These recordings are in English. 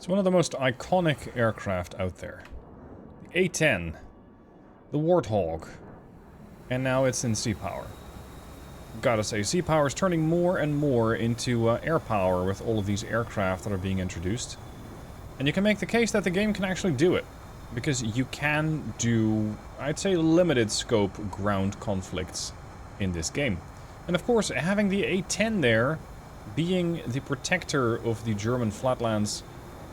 It's one of the most iconic aircraft out there. The A-10, the Warthog, and now it's in sea power. Gotta say, sea power is turning more and more into air power with all of these aircraft that are being introduced. And you can make the case that the game can actually do it. Because you can do, I'd say, limited scope ground conflicts in this game. And of course, having the A-10 there, being the protector of the German flatlands,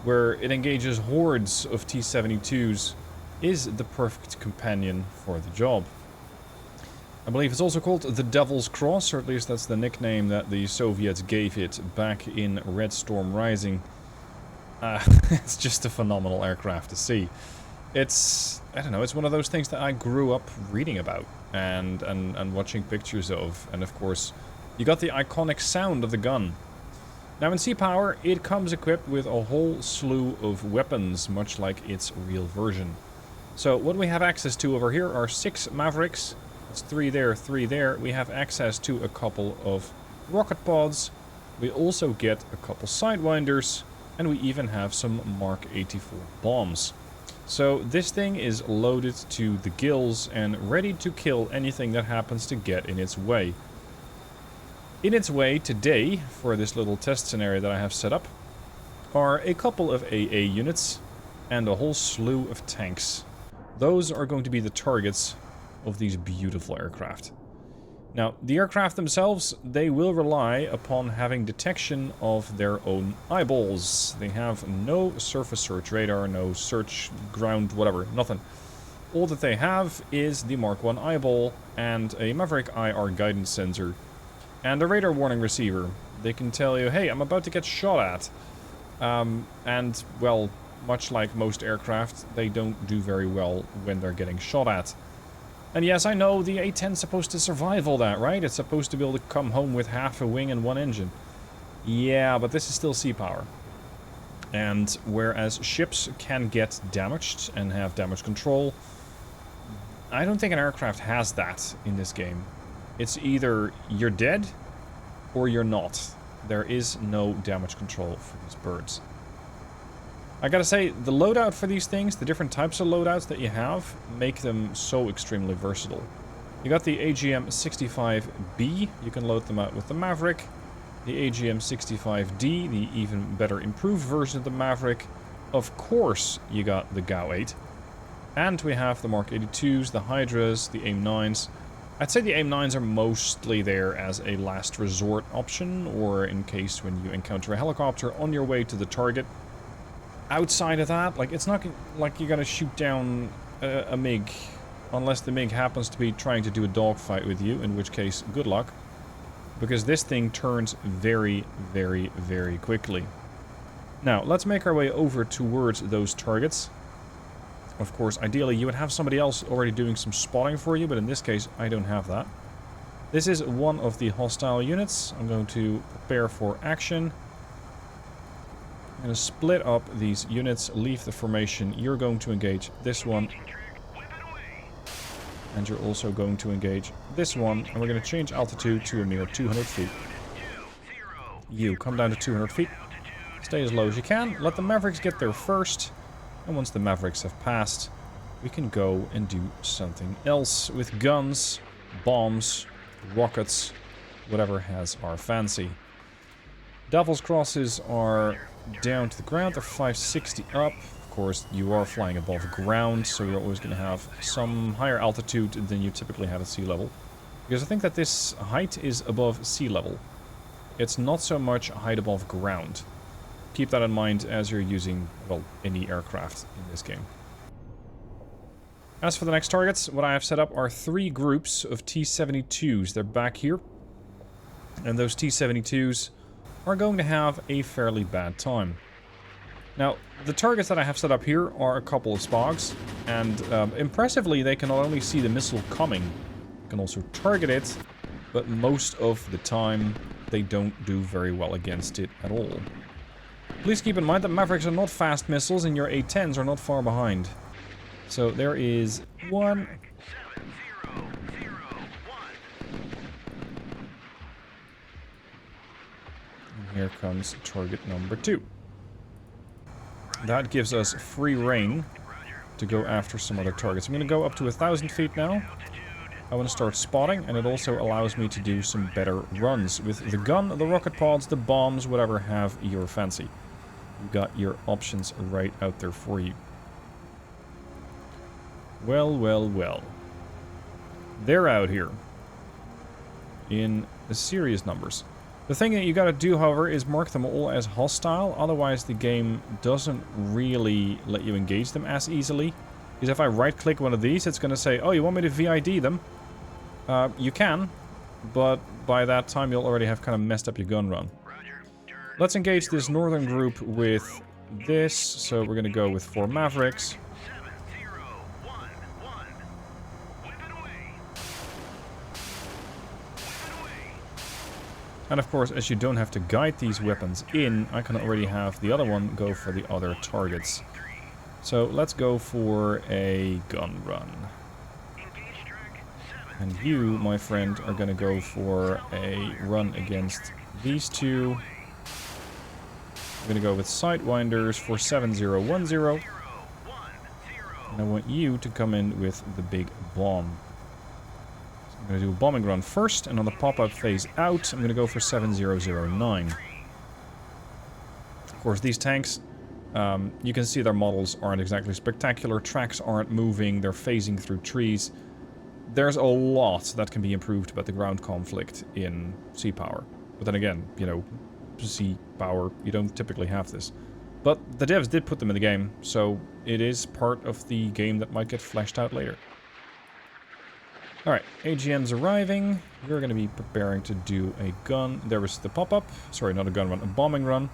where it engages hordes of T-72s, is the perfect companion for the job. I believe it's also called the Devil's Cross, or at least that's the nickname that the Soviets gave it back in Red Storm Rising. It's just a phenomenal aircraft to see. It's, I don't know, it's one of those things that I grew up reading about and watching pictures of. And of course, you got the iconic sound of the gun. Now in sea power, it comes equipped with a whole slew of weapons, much like its real version. So what we have access to over here are 6 Mavericks. It's 3 there, 3 there. We have access to a couple of rocket pods. We also get a couple Sidewinders. And we even have some Mark 84 bombs. So this thing is loaded to the gills and ready to kill anything that happens to get in its way. In its way today, for this little test scenario that I have set up, are a couple of AA units and a whole slew of tanks. Those are going to be the targets of these beautiful aircraft. Now, the aircraft themselves, they will rely upon having detection of their own eyeballs. They have no surface search radar, no search ground, whatever, nothing. All that they have is the Mark 1 eyeball and a Maverick IR guidance sensor and a radar warning receiver. They can tell you, hey, I'm about to get shot at. And, well, much like most aircraft, they don't do very well when they're getting shot at. And yes, I know the A-10 is supposed to survive all that, right? It's supposed to be able to come home with half a wing and 1 engine. Yeah, but this is still sea power. And whereas ships can get damaged and have damage control, I don't think an aircraft has that in this game. It's either you're dead or you're not. There is no damage control for these birds. I gotta say, the loadout for these things, the different types of loadouts that you have, make them so extremely versatile. You got the AGM-65B, you can load them out with the Maverick. The AGM-65D, the even better improved version of the Maverick. Of course, you got the GAU-8. And we have the Mark 82s, the Hydras, the AIM-9s. I'd say the AIM-9s are mostly there as a last resort option, or in case when you encounter a helicopter on your way to the target. Outside of that, like, it's not like you're gonna shoot down a MiG, unless the MiG happens to be trying to do a dogfight with you, in which case, good luck. Because this thing turns very, very, very quickly. Now, let's make our way over towards those targets. Of course, ideally, you would have somebody else already doing some spotting for you, but in this case, I don't have that. This is one of the hostile units. I'm going to prepare for action. I'm going to split up these units, leave the formation. You're going to engage this one. And you're also going to engage this one. And we're going to change altitude to a mere 200 feet. You, come down to 200 feet. Stay as low as you can. Let the Mavericks get there first. And once the Mavericks have passed, we can go and do something else with guns, bombs, rockets, whatever has our fancy. Devil's Crosses are down to the ground. They're 560 up. Of course, you are flying above ground, so you're always going to have some higher altitude than you typically have at sea level. Because I think that this height is above sea level. It's not so much height above ground. Keep that in mind as you're using, well, any aircraft in this game. As for the next targets, what I have set up are 3 groups of T-72s. They're back here. And those T-72s are going to have a fairly bad time. Now, the targets that I have set up here are a couple of SPOGs, and impressively they can not only see the missile coming, they can also target it, but most of the time they don't do very well against it at all. Please keep in mind that Mavericks are not fast missiles and your A-10s are not far behind. So there is one. And here comes target number 2. That gives us free reign to go after some other targets. I'm going to go up to 1,000 feet now. I want to start spotting, and it also allows me to do some better runs with the gun, the rocket pods, the bombs, whatever have your fancy. You got your options right out there for you. Well, well, well. They're out here in serious numbers. The thing that you gotta do, however, is mark them all as hostile, otherwise the game doesn't really let you engage them as easily. Because if I right-click one of these, it's gonna say, oh, you want me to VID them? You can, but by that time you'll already have kind of messed up your gun run. Let's engage this northern group with this, so we're gonna go with 4 Mavericks. And of course, as you don't have to guide these weapons in, I can already have the other one go for the other targets. So let's go for a gun run. And you, my friend, are going to go for a run against these two. I'm going to go with Sidewinders for 7010. And I want you to come in with the big bomb. I'm going to do a bombing run first, and on the pop-up phase out, I'm going to go for 7009. Of course, these tanks, you can see their models aren't exactly spectacular. Tracks aren't moving, they're phasing through trees. There's a lot that can be improved about the ground conflict in Sea Power. But then again, you know, Sea Power, you don't typically have this. But the devs did put them in the game, so it is part of the game that might get fleshed out later. Alright, AGM's arriving. We're going to be preparing to do a gun. There was the pop-up. Sorry, not a gun run, a bombing run.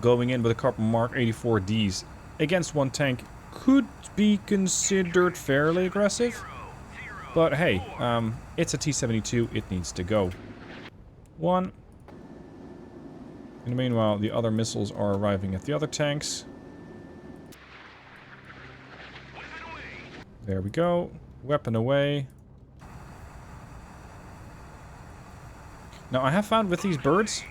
Going in with a couple Mark 84Ds against one tank could be considered fairly aggressive. But hey, it's a T-72. It needs to go. One. In the meanwhile, the other missiles are arriving at the other tanks. There we go. Weapon away. Now, I have found with these birds...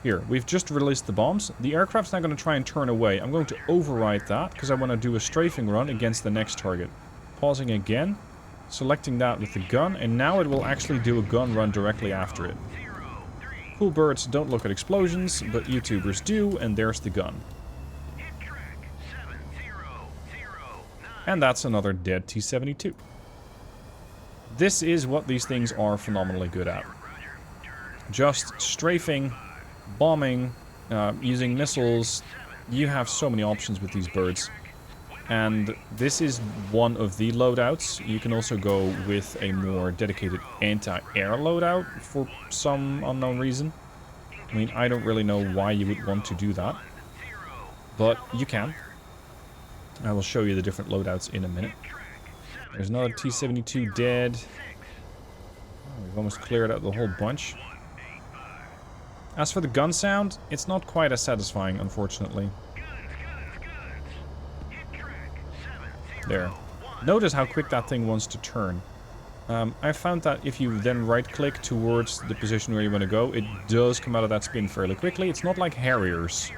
Here, we've just released the bombs. The aircraft's now going to try and turn away. I'm going to override that, because I want to do a strafing run against the next target. Pausing again. Selecting that with the gun, and now it will actually do a gun run directly after it. Cool birds don't look at explosions, but YouTubers do, and there's the gun. And that's another dead T-72. This is what these things are phenomenally good at. Just strafing, bombing, using missiles. You have so many options with these birds. And this is one of the loadouts. You can also go with a more dedicated anti-air loadout for some unknown reason. I mean, I don't really know why you would want to do that. But you can. I will show you the different loadouts in a minute. There's another T-72 dead. Oh, we've almost cleared out the whole bunch. As for the gun sound, it's not quite as satisfying, unfortunately. There. Notice how quick that thing wants to turn. I found that if you then right-click towards the position where you want to go, it does come out of that spin fairly quickly. It's not like Harriers.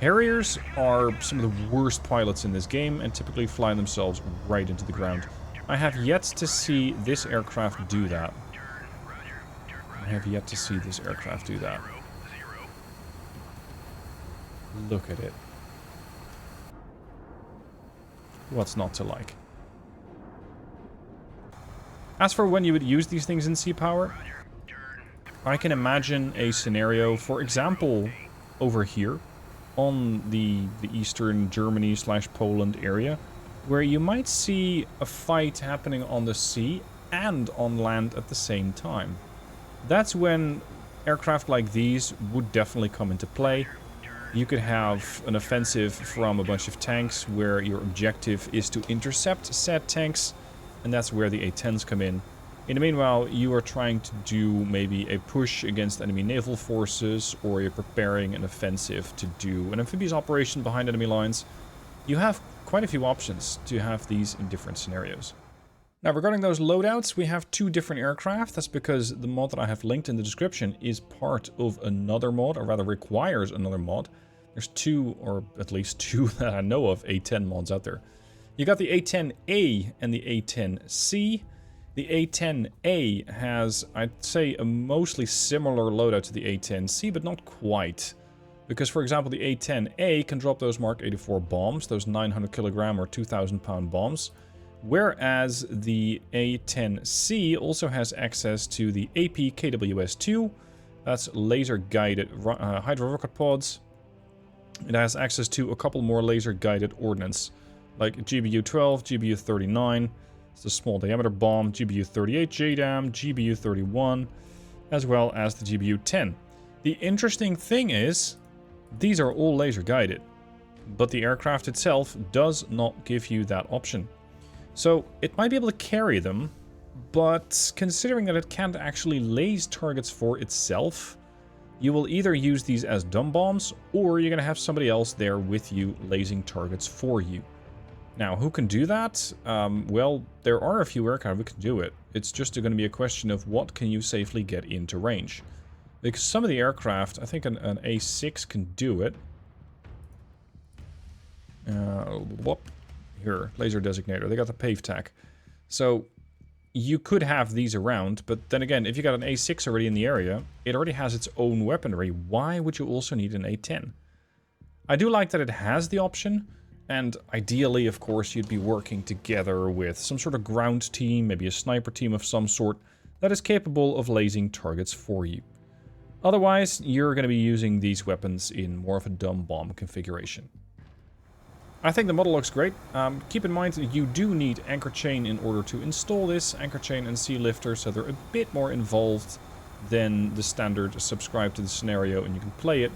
Harriers are some of the worst pilots in this game and typically fly themselves right into the ground. I have yet to see this aircraft do that. Look at it. What's not to like? As for when you would use these things in Sea Power, I can imagine a scenario, for example, over here, on the eastern Germany/Poland area, where you might see a fight happening on the sea and on land at the same time. That's when aircraft like these would definitely come into play. You could have an offensive from a bunch of tanks where your objective is to intercept said tanks, and that's where the A-10s come in. In the meanwhile, you are trying to do maybe a push against enemy naval forces, or you're preparing an offensive to do an amphibious operation behind enemy lines. You have quite a few options to have these in different scenarios. Now, regarding those loadouts, we have 2 different aircraft. That's because the mod that I have linked in the description is part of another mod, or rather requires another mod. There's 2, or at least 2 that I know of, A-10 mods out there. You got the A-10A and the A-10C. The A-10A has, I'd say, a mostly similar loadout to the A-10C, but not quite. Because, for example, the A-10A can drop those Mark 84 bombs, those 900 kilogram or 2,000 pound bombs. Whereas the A-10C also has access to the AP KWS-2. That's laser-guided hydro rocket pods. It has access to a couple more laser-guided ordnance, like GBU-12, GBU-39. It's a small diameter bomb, GBU-38 JDAM, GBU-31, as well as the GBU-10. The interesting thing is, these are all laser guided, but the aircraft itself does not give you that option. So it might be able to carry them, but considering that it can't actually laze targets for itself, you will either use these as dumb bombs, or you're going to have somebody else there with you lasing targets for you. Now, who can do that? Well, there are a few aircraft who can do it. It's just going to be a question of what can you safely get into range. Because some of the aircraft, I think an A6 can do it. Here, laser designator. They got the pave tack. So, you could have these around, but then again, if you got an A6 already in the area, it already has its own weaponry. Why would you also need an A10? I do like that it has the option, and ideally, of course, you'd be working together with some sort of ground team, maybe a sniper team of some sort, that is capable of lasing targets for you. Otherwise, you're going to be using these weapons in more of a dumb bomb configuration. I think the model looks great. Keep in mind that you do need anchor chain in order to install this. Anchor chain and sea lifter, so they're a bit more involved than the standard subscribe to the scenario and you can play it.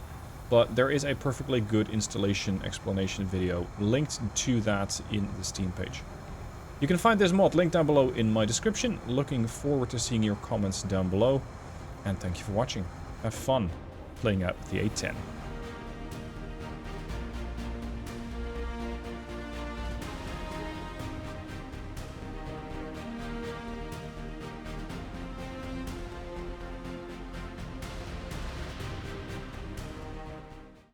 But there is a perfectly good installation explanation video linked to that in the Steam page. You can find this mod linked down below in my description. Looking forward to seeing your comments down below. And thank you for watching. Have fun playing out the A-10.